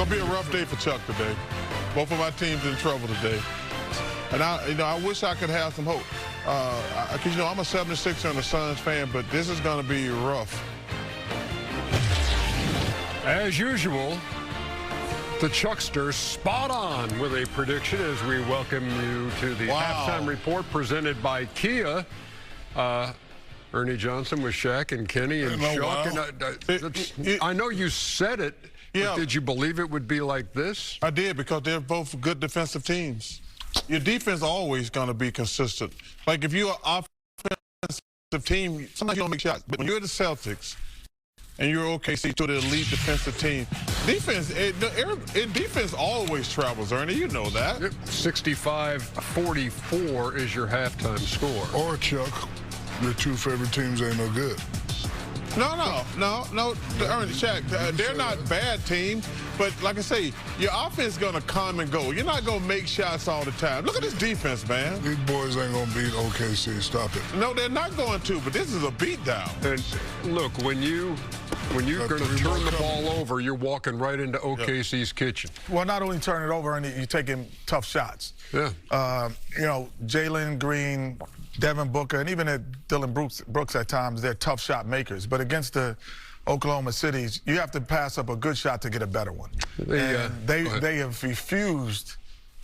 gonna be a rough day for Chuck today. Both of our teams in trouble today. And I wish I could have some hope. Because, I'm a 76er and a Suns fan, but this is going to be rough. As usual, the Chucksters spot on with a prediction as we welcome you to the halftime report presented by Kia. Ernie Johnson with Shaq and Kenny and Chuck. I know you said it, but did you believe it would be like this? I did, because they're both good defensive teams. Your defense is always going to be consistent. Like, if you're an offensive team, sometimes you don't make shots. But when you're the Celtics and you're OKC to the elite defensive team, defense always travels, Ernie. You know that. 65-44 is your halftime score. Or, Chuck, your two favorite teams ain't no good. No. Ernie, Shaq, they're not bad teams, but like I say, your offense is going to come and go. You're not going to make shots all the time. Look at this defense, man. These boys ain't going to beat OKC. Stop it. No, they're not going to, but this is a beatdown. And look, when you're going to turn the ball over, you're walking right into OKC's kitchen. Well, not only turn it over, and you're taking tough shots. Yeah. Jalen Green, Devin Booker, and even Dylan Brooks at times, they're tough shot makers. But against the Oklahoma Cities, you have to pass up a good shot to get a better one. They have refused.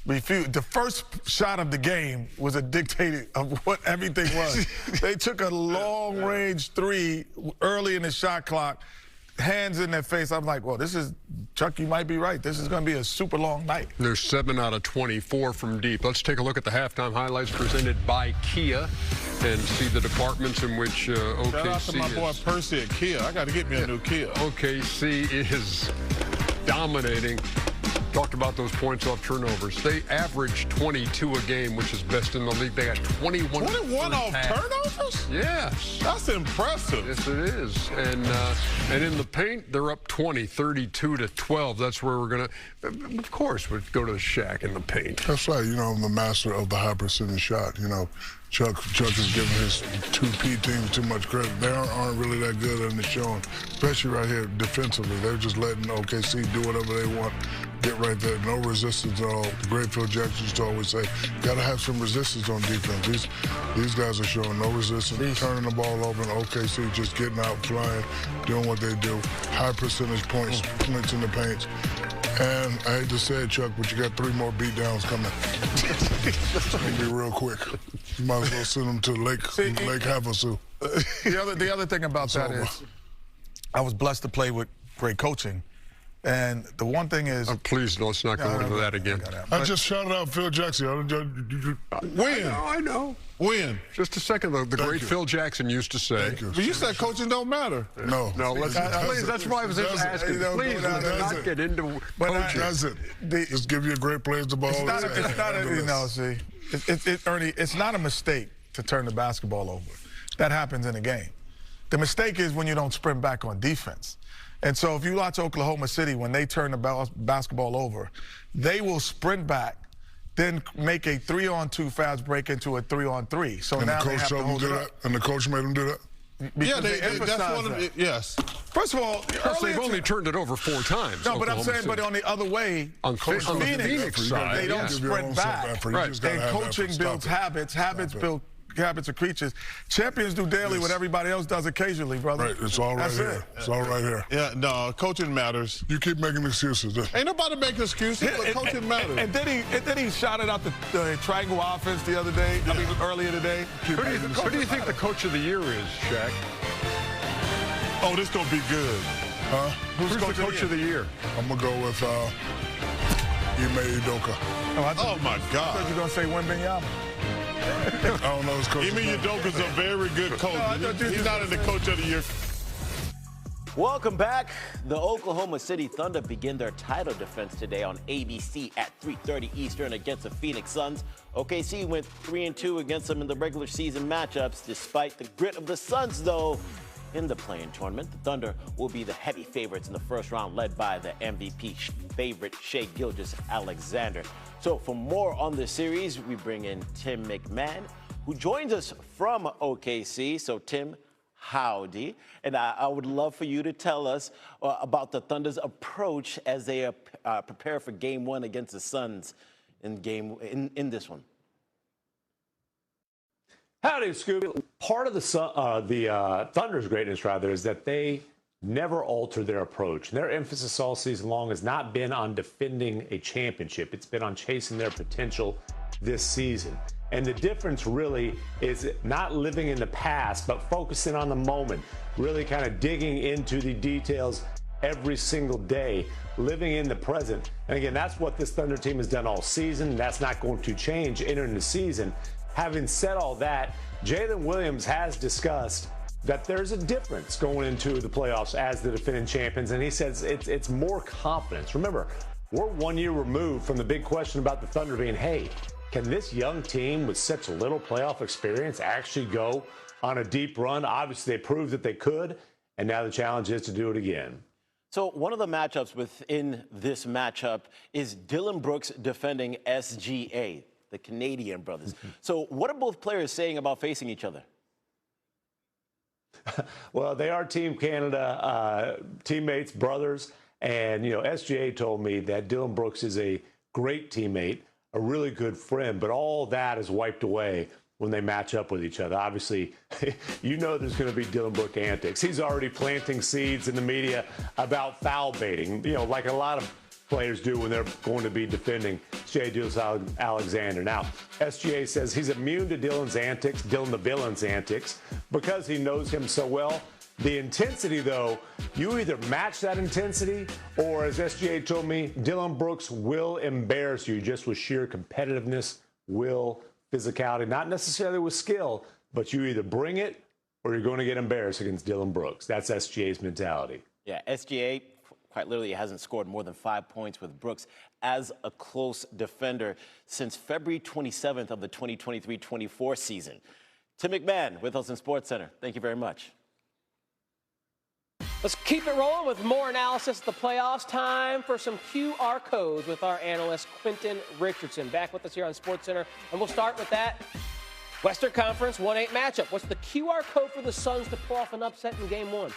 The first shot of the game was a dictator of what everything was. They took a long-range three early in the shot clock, hands in their face. I'm like, well, this is, Chuck, you might be right. This is going to be a super long night. They're 7 out of 24 from deep. Let's take a look at the halftime highlights presented by Kia and see the departments in which OKC Shout out to my boy Percy at Kia. I got to get me a new Kia. OKC is dominating. Talked about those points off turnovers. They average 22 a game, which is best in the league. They got 21 off turnovers? Yes. That's impressive. Yes, it is. And in the paint, they're up 20, 32-12. That's where we're going to, of course, we'd go to the Shaq in the paint. That's right. I'm the master of the high percentage shot. Chuck is giving his 2P teams too much credit. They aren't really that good in the showing, especially right here defensively. They're just letting OKC do whatever they want. Get right there, no resistance at all. The great Phil Jackson used to always say, got to have some resistance on defense. These guys are showing no resistance, turning the ball over, and OKC just getting out, flying, doing what they do. High percentage points in the paint. And I hate to say it, Chuck, but you got 3 more beatdowns coming. It's going to be real quick. You might as well send them to Lake Havasu. The other thing about that is I was blessed to play with great coaching. And the one thing is... please, let's not go into that again. I just shouted out Phil Jackson. When? I know. When? Just a second. The great Phil Jackson used to say. But you said coaching don't matter. No. Please, that's why I was asking. Please, not get into coaching. Just give you a great player the ball. Ernie, it's not a mistake to turn the basketball over. That happens in a game. The mistake is when you don't sprint back on defense. And so if you watch Oklahoma City, when they turn the basketball over, they will sprint back, then make a 3-on-2 fast break into a 3-on-3. So now they have to hold it up. And the coach made them do that? Yeah, that's one of it. Yes. First of all, they've only turned it over 4 times. No, but I'm saying, but on the other way, on the Phoenix side, they don't sprint back. Right. And coaching builds habits. Habits build habits of creatures. Champions do daily what everybody else does occasionally, brother. Right, it's all right here. It's all right here. Yeah, no, coaching matters. You keep making excuses. Ain't nobody making excuses, but coaching matters. And then he shouted out the triangle offense the other day, earlier today. Who do you think the coach of the year is, Shaq? Oh, this gonna be good. Huh? Who's the coach of the year? I'm gonna go with Ime Udoka. Oh my God. I thought you were gonna say Wembanyama. I don't know his coach. Ime Udoka's a very good coach. He's not in the coach of the year. Welcome back. The Oklahoma City Thunder begin their title defense today on ABC at 3:30 Eastern against the Phoenix Suns. OKC went 3-2 against them in the regular season matchups. Despite the grit of the Suns, though, in the play-in tournament, the Thunder will be the heavy favorites in the first round, led by the MVP favorite Shai Gilgeous-Alexander. So for more on this series, we bring in Tim McMahon, who joins us from OKC. So Tim, Howdy. And I would love for you to tell us about the Thunder's approach as they prepare for Game 1 against the Suns in this one. Howdy, Scooby. Part of the Thunder's greatness, rather, is that they never alter their approach. Their emphasis all season long has not been on defending a championship. It's been on chasing their potential this season. And the difference really is not living in the past, but focusing on the moment, really kind of digging into the details every single day, living in the present. And again, that's what this Thunder team has done all season. That's not going to change entering the season. Having said all that, Jalen Williams has discussed that there's a difference going into the playoffs as the defending champions, and he says it's more confidence. Remember, we're 1 year removed from the big question about the Thunder being, hey, can this young team with such little playoff experience actually go on a deep run? Obviously, they proved that they could, and now the challenge is to do it again. So one of the matchups within this matchup is Dillon Brooks defending SGA, the Canadian brothers. So what are both players saying about facing each other? Well, they are Team Canada teammates, brothers. And, you know, SGA told me that Dillon Brooks is a great teammate, a really good friend, but all that is wiped away when they match up with each other. Obviously, you know there's going to be Dillon Brooks antics. He's already planting seeds in the media about foul baiting, you know, like a lot of players do when they're going to be defending Shai Gilgeous-Alexander. Now, SGA says he's immune to Dillon's antics, Dillon the villain's antics, because he knows him so well. The intensity, though, you either match that intensity or, as SGA told me, Dillon Brooks will embarrass you just with sheer competitiveness, will, physicality, not necessarily with skill, but you either bring it or you're going to get embarrassed against Dillon Brooks. That's SGA's mentality. Yeah, SGA quite literally hasn't scored more than 5 points with Brooks as a close defender since February 27th of the 2023-24 season. Tim McMahon with us in SportsCenter. Thank you very much. Let's keep it rolling with more analysis of the playoffs. Time for some QR codes with our analyst, Quentin Richardson. Back with us here on SportsCenter. And we'll start with that Western Conference 1-8 matchup. What's the QR code for the Suns to pull off an upset in Game 1?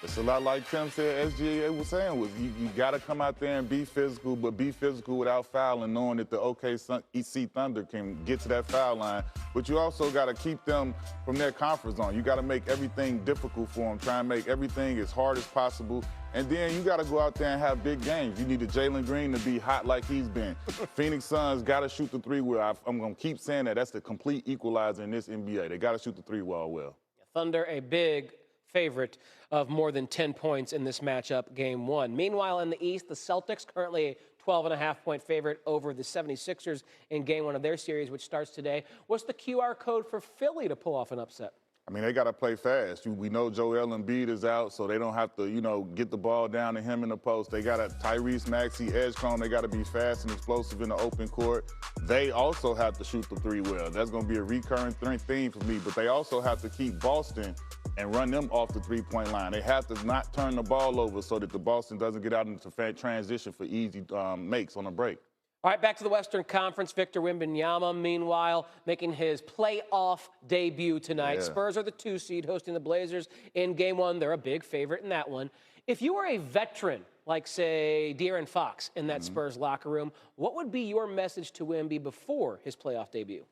It's a lot like Tim said, SGA was saying, was you got to come out there and be physical, but be physical without fouling, knowing that the OKC Thunder can get to that foul line. But you also got to keep them from their comfort zone. You got to make everything difficult for them, try and make everything as hard as possible. And then you got to go out there and have big games. You need the Jalen Green to be hot like he's been. Phoenix Suns got to shoot the three well. I'm going to keep saying that. That's the complete equalizer in this NBA. They got to shoot the three well. Thunder, a big favorite of more than 10 points in this matchup, Game 1. Meanwhile, in the East, the Celtics currently a 12.5-point favorite over the 76ers in Game 1 of their series, which starts today. What's the QR code for Philly to pull off an upset? I mean, they got to play fast. We know Joel Embiid is out, so they don't have to, get the ball down to him in the post. They got Tyrese Maxey, Edge Cone. They got to be fast and explosive in the open court. They also have to shoot the three well. That's going to be a recurring theme for me. But they also have to keep Boston and run them off the three-point line. They have to not turn the ball over so that the Boston doesn't get out into transition for easy makes on a break. All right, back to the Western Conference. Victor Wembanyama, meanwhile, making his playoff debut tonight. Yeah. Spurs are the 2 seed hosting the Blazers in Game 1. They're a big favorite in that one. If you were a veteran, like, say, De'Aaron Fox in that Spurs locker room, what would be your message to Wemby before his playoff debut?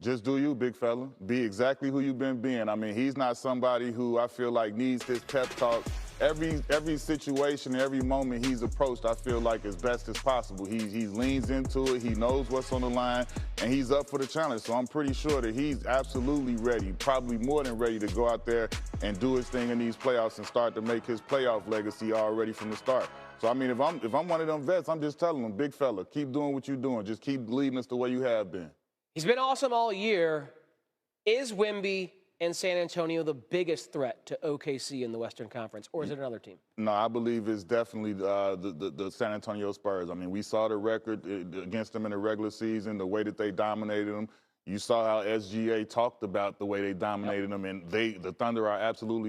Just do you, big fella. Be exactly who you've been being. I mean, he's not somebody who I feel like needs his pep talk. Every situation, every moment he's approached, I feel like as best as possible. He leans into it. He knows what's on the line, and he's up for the challenge. So I'm pretty sure that he's absolutely ready, probably more than ready to go out there and do his thing in these playoffs and start to make his playoff legacy already from the start. So, I mean, if I'm one of them vets, I'm just telling him, big fella, keep doing what you're doing. Just keep leading us the way you have been. He's been awesome all year. Is Wemby and San Antonio the biggest threat to OKC in the Western Conference, or is it another team? No, I believe it's definitely the San Antonio Spurs. I mean, we saw the record against them in the regular season, the way that they dominated them. You saw how SGA talked about the way they dominated them, and the Thunder are absolutely